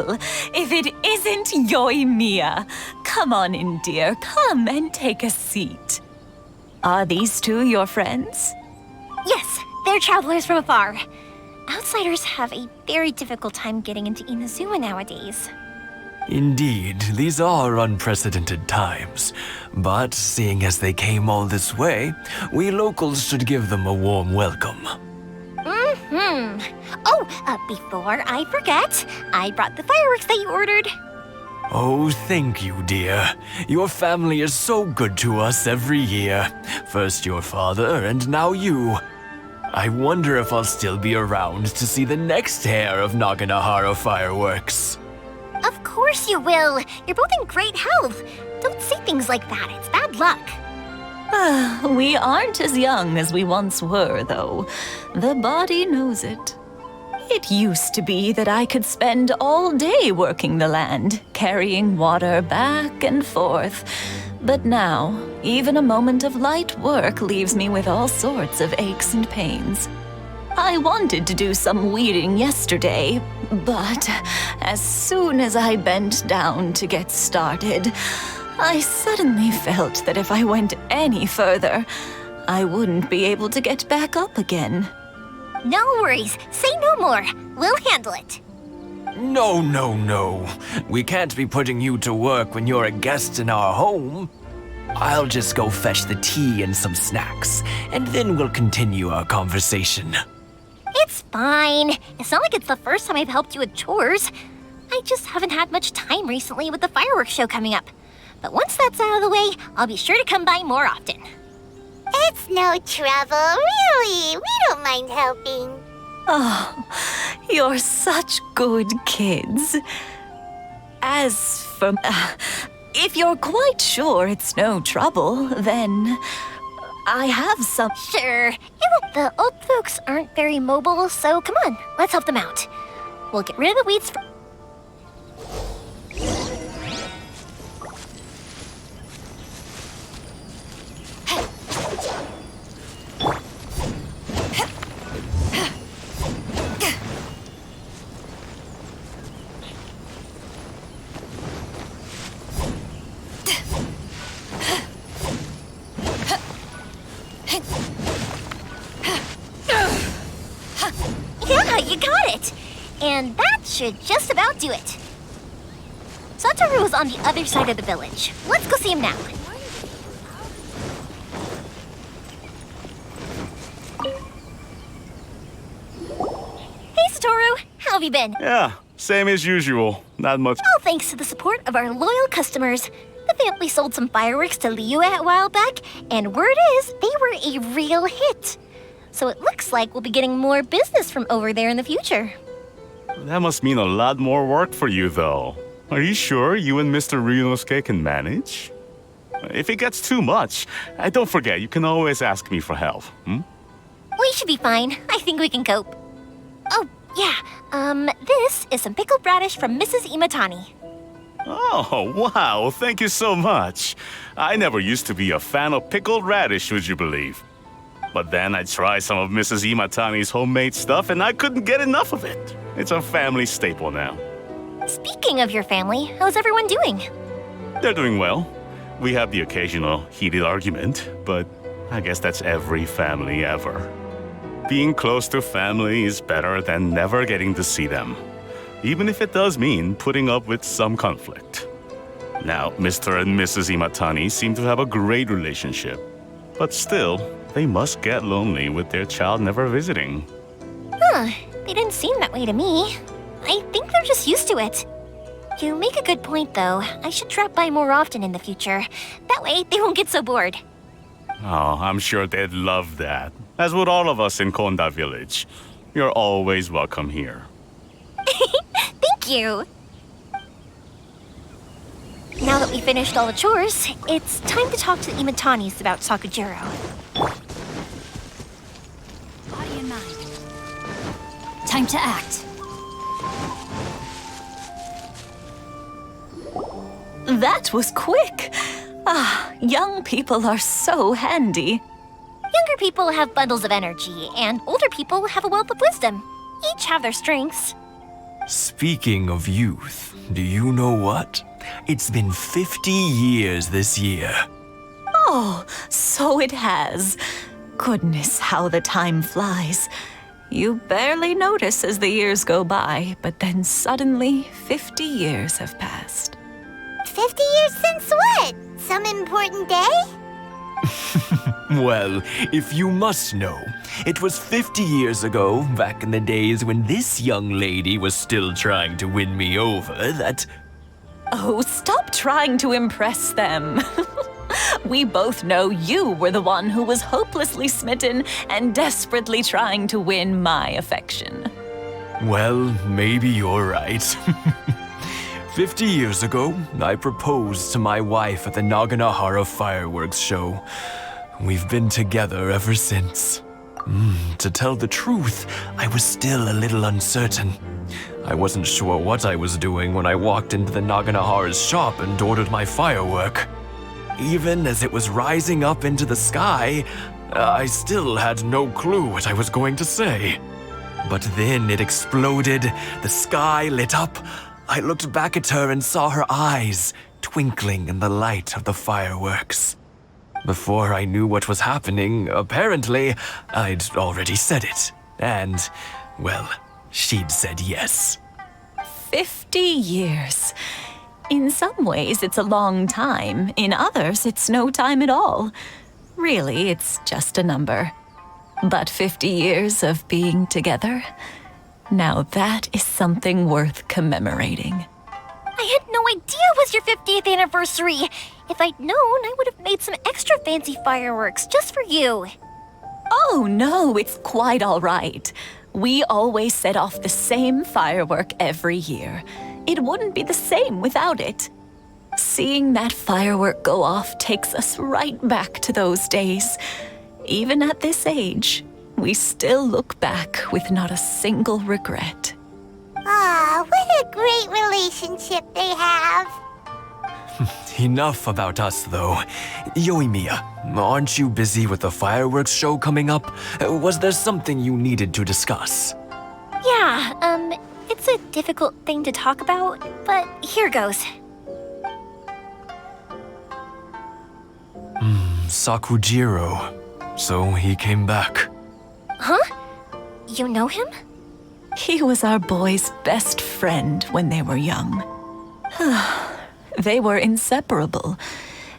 Well, if it isn't Yoimiya. Come on in, dear. Come and take a seat. Are these two your friends? Yes, they're travelers from afar. Outsiders have a very difficult time getting into Inazuma nowadays. Indeed, these are unprecedented times. But seeing as they came all this way, we locals should give them a warm welcome. Oh, before I forget, I brought the fireworks that you ordered. Oh, thank you, dear. Your family is so good to us every year. First your father, and now you. I wonder if I'll still be around to see the next hair of Naganahara fireworks. Of course you will. You're both in great health. Don't say things like that. It's bad luck. We aren't as young as we once were, though. The body knows it. It used to be that I could spend all day working the land, carrying water back and forth. But now, even a moment of light work leaves me with all sorts of aches and pains. I wanted to do some weeding yesterday, but as soon as I bent down to get started, I suddenly felt that if I went any further, I wouldn't be able to get back up again. No worries. Say no more. We'll handle it. No, no, no. We can't be putting you to work when you're a guest in our home. I'll just go fetch the tea and some snacks, and then we'll continue our conversation. It's fine. It's not like it's the first time I've helped you with chores. I just haven't had much time recently with the fireworks show coming up. But once that's out of the way, I'll be sure to come by more often. It's no trouble, really. We don't mind helping. Oh, you're such good kids. As for... if you're quite sure it's no trouble, then... I have some... Sure. The old folks aren't very mobile, so come on, let's help them out. We'll get rid of the weeds for... Yeah, you got it! And that should just about do it. Satoru is on the other side of the village. Let's go see him now. Hey, Satoru! How have you been? Yeah, same as usual. Not much. All thanks to the support of our loyal customers. The family sold some fireworks to Liyue a while back, and word is they were a real hit. So it looks like we'll be getting more business from over there in the future. That must mean a lot more work for you, though. Are you sure you and Mr. Ryunosuke can manage? If it gets too much, don't forget, you can always ask me for help, We should be fine. I think we can cope. Oh, yeah. This is some pickled radish from Mrs. Imatani. Oh, wow, thank you so much. I never used to be a fan of pickled radish, would you believe? But then I tried some of Mrs. Imatani's homemade stuff and I couldn't get enough of it. It's a family staple now. Speaking of your family, how's everyone doing? They're doing well. We have the occasional heated argument, but I guess that's every family ever. Being close to family is better than never getting to see them, even if it does mean putting up with some conflict. Now, Mr. and Mrs. Imatani seem to have a great relationship, but still, they must get lonely with their child never visiting. They didn't seem that way to me. I think they're just used to it. You make a good point, though. I should drop by more often in the future. That way, they won't get so bored. Oh, I'm sure they'd love that, as would all of us in Konda Village. You're always welcome here. Thank you! Now that we finished all the chores, it's time to talk to the Imatanis about Sakujiro. Body and mind. Time to act. That was quick. Young people are so handy. Younger people have bundles of energy, and older people have a wealth of wisdom. Each have their strengths. Speaking of youth, do you know what? It's been 50 years this year. Oh, so it has. Goodness, how the time flies. You barely notice as the years go by, but then suddenly 50 years have passed. 50 years since what? Some important day? Well, if you must know, it was 50 years ago, back in the days when this young lady was still trying to win me over, that... Oh, stop trying to impress them. We both know you were the one who was hopelessly smitten and desperately trying to win my affection. Well, maybe you're right. 50 years ago, I proposed to my wife at the Naganahara fireworks show. We've been together ever since. To tell the truth, I was still a little uncertain. I wasn't sure what I was doing when I walked into the Naganahara's shop and ordered my firework. Even as it was rising up into the sky, I still had no clue what I was going to say. But then it exploded, the sky lit up. I looked back at her and saw her eyes twinkling in the light of the fireworks. Before I knew what was happening, apparently, I'd already said it. And, well, she'd said yes. 50 years. In some ways, it's a long time. In others, it's no time at all. Really, it's just a number. But 50 years of being together? Now that is something worth commemorating. I had no idea it was your 50th anniversary. If I'd known, I would have made some extra fancy fireworks just for you. Oh, no, it's quite all right. We always set off the same firework every year. It wouldn't be the same without it. Seeing that firework go off takes us right back to those days. Even at this age, we still look back with not a single regret. Ah, what a great relationship they have. Enough about us, though. Yoimiya, aren't you busy with the fireworks show coming up? Was there something you needed to discuss? Yeah, it's a difficult thing to talk about, but here goes. Sakujiro. So he came back. Huh? You know him? He was our boys' best friend when they were young. They were inseparable.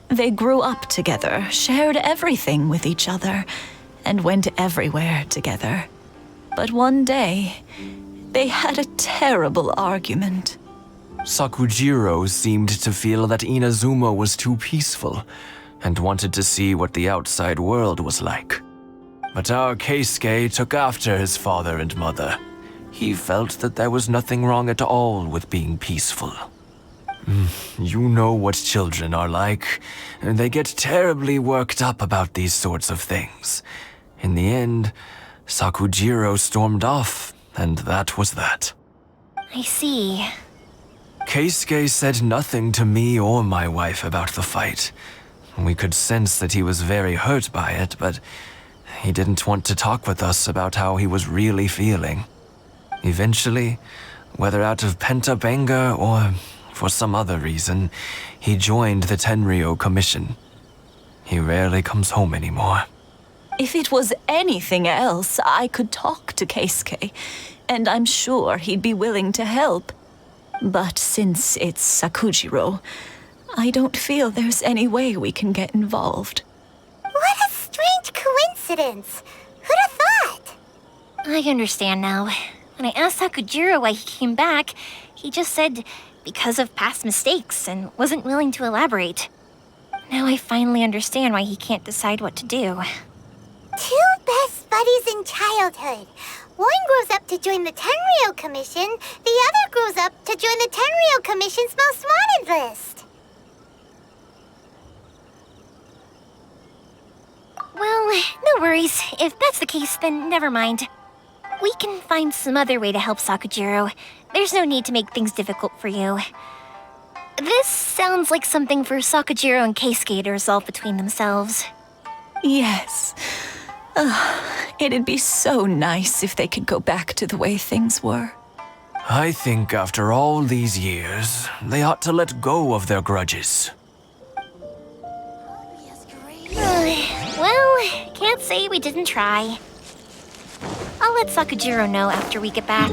They grew up together, shared everything with each other, and went everywhere together. But one day, they had a terrible argument. Sakujiro seemed to feel that Inazuma was too peaceful and wanted to see what the outside world was like. But our Keisuke took after his father and mother. He felt that there was nothing wrong at all with being peaceful. You know what children are like. They get terribly worked up about these sorts of things. In the end, Sakujiro stormed off, and that was that. I see. Keisuke said nothing to me or my wife about the fight. We could sense that he was very hurt by it, but he didn't want to talk with us about how he was really feeling. Eventually, whether out of pent-up anger or for some other reason, he joined the Tenryou Commission. He rarely comes home anymore. If it was anything else, I could talk to Keisuke, and I'm sure he'd be willing to help. But since it's Sakujiro, I don't feel there's any way we can get involved. What a strange coincidence. Who'd have thought? I understand now. When I asked Sakujiro why he came back, he just said because of past mistakes and wasn't willing to elaborate. Now I finally understand why he can't decide what to do. Two best buddies in childhood. One grows up to join the Tenryou Commission, the other grows up to join the Tenryou Commission's most wanted list. Well, no worries. If that's the case, then never mind. We can find some other way to help Sakujiro. There's no need to make things difficult for you. This sounds like something for Sakujiro and Keisuke to resolve between themselves. Yes. It'd be so nice if they could go back to the way things were. I think after all these years, they ought to let go of their grudges. Well, can't say we didn't try. I'll let Sakujiro know after we get back.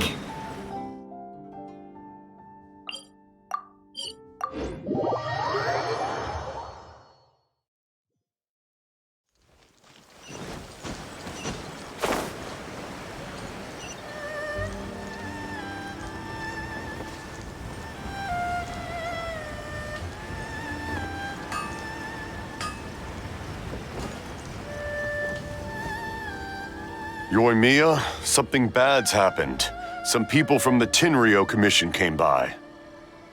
Yoimiya, something bad's happened. Some people from the Tenryou Commission came by.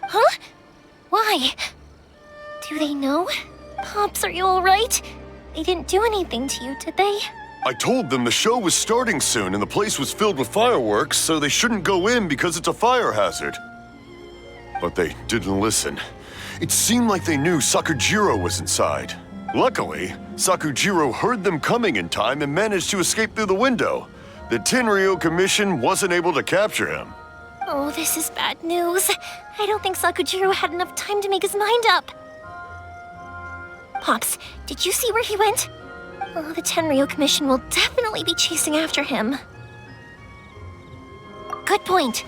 Huh? Why? Do they know? Pops, are you alright? They didn't do anything to you, did they? I told them the show was starting soon and the place was filled with fireworks, so they shouldn't go in because it's a fire hazard. But they didn't listen. It seemed like they knew Sakujiro was inside. Luckily, Sakujiro heard them coming in time and managed to escape through the window. The Tenryou Commission wasn't able to capture him. Oh, this is bad news. I don't think Sakujiro had enough time to make his mind up. Pops, did you see where he went? Oh, the Tenryou Commission will definitely be chasing after him. Good point.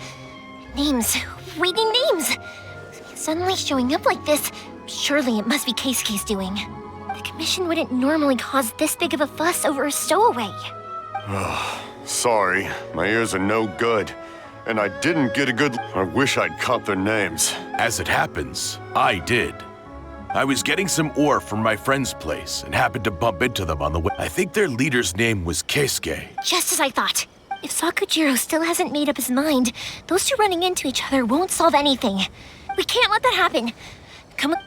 Names. Reading names. Suddenly showing up like this, surely it must be Keisuke's doing. The Commission wouldn't normally cause this big of a fuss over a stowaway. Sorry, my ears are no good. And I didn't get a good... I wish I'd caught their names. As it happens, I did. I was getting some ore from my friend's place and happened to bump into them on the way. I think their leader's name was Keisuke. Just as I thought. If Sakujiro still hasn't made up his mind, those two running into each other won't solve anything. We can't let that happen. Come on.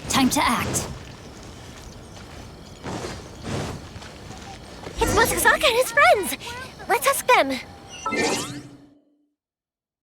Time to act. It's Mosazaka and his friends. Let's ask them.